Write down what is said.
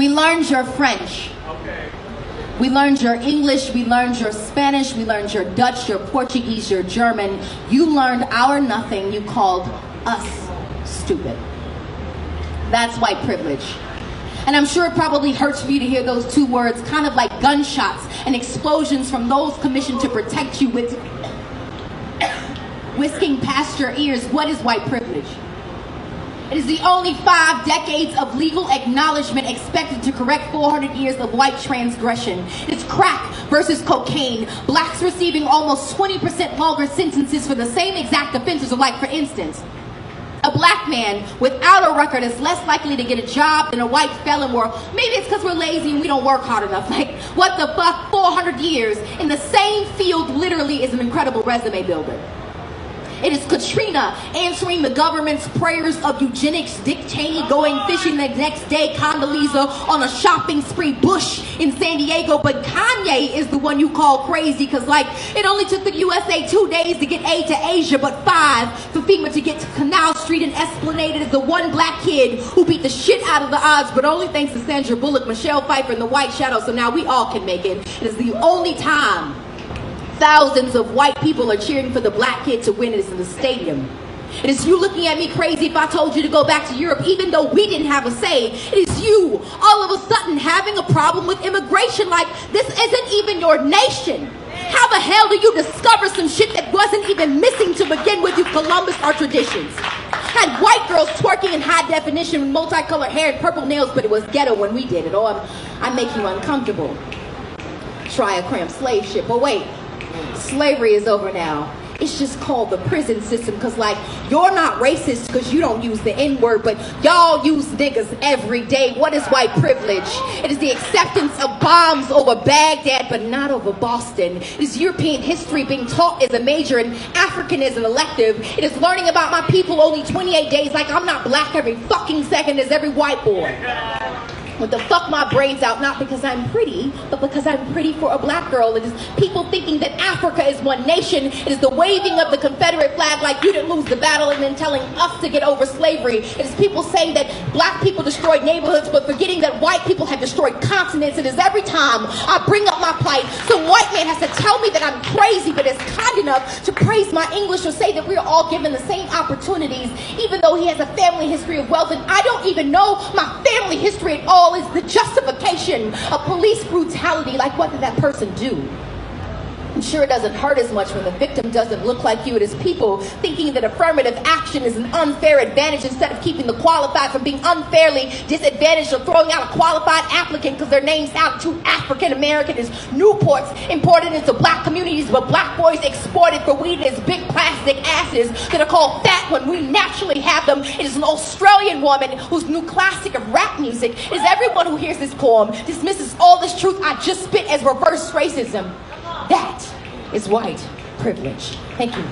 We learned your French. Okay. We learned your English, we learned your Spanish, we learned your Dutch, your Portuguese, your German. You learned our nothing, you called us stupid. That's white privilege. And I'm sure it probably hurts for you to hear those two words, kind of like gunshots and explosions from those commissioned to protect you, with whisking past your ears. What is white privilege? It is the only 5 decades of legal acknowledgement expected to correct 400 years of white transgression. It's crack versus cocaine. Blacks receiving almost 20% longer sentences for the same exact offenses. Like, for instance, a black man without a record is less likely to get a job than a white felon, or maybe it's because we're lazy and we don't work hard enough. Like, what the fuck? 400 years in the same field literally is an incredible resume builder. It is Katrina answering the government's prayers of eugenics, Dick Cheney going fishing the next day, Condoleezza on a shopping spree, Bush in San Diego, but Kanye is the one you call crazy because, like, it only took the USA 2 days to get aid to Asia, but 5 for FEMA to get to Canal Street and Esplanade. It is the one black kid who beat the shit out of the odds, but only thanks to Sandra Bullock, Michelle Pfeiffer, and The White Shadow, so now we all can make it. It is the only time thousands of white people are cheering for the black kid to win. It is in the stadium. It is you looking at me crazy if I told you to go back to Europe, even though we didn't have a say. It is you all of a sudden having a problem with immigration, like this isn't even your nation. How the hell do you discover some shit that wasn't even missing to begin with? You Columbus, our traditions. Had white girls twerking in high definition with multicolored hair and purple nails, but it was ghetto when we did it. Oh, I make you uncomfortable. Try a cramped slave ship. But wait, slavery is over now. It's just called the prison system, because, like, you're not racist because you don't use the N-word, but y'all use niggas every day. What is white privilege? It is the acceptance of bombs over Baghdad, but not over Boston. It is European history being taught as a major and African as an elective. It is learning about my people only 28 days, like I'm not black every fucking second as every white boy. With the fuck my braids out, not because I'm pretty, but because I'm pretty for a black girl. It is people thinking that Africa is one nation. It is the waving of the Confederate flag like you didn't lose the battle and then telling us to get over slavery. It is people saying that black people destroyed neighborhoods but forgetting that white people have destroyed continents. It is every time I bring up my plight, some white man has to tell me that I'm crazy but is kind enough to praise my English or say that we are all given the same opportunities, even though he has a family history of wealth and I don't even know my family history at all. Is the justification of police brutality. Like, what did that person do? I'm sure it doesn't hurt as much when the victim doesn't look like you. It is people thinking that affirmative action is an unfair advantage instead of keeping the qualified from being unfairly disadvantaged, or throwing out a qualified applicant because their name sounds too African American. Is Newports imported into black communities but black boys exported for weed as big plastic asses that are called fat when we naturally have them. It is an Australian woman whose new classic of rap music is everyone who hears this poem dismisses all this truth I just spit as reverse racism. That is white privilege. Thank you.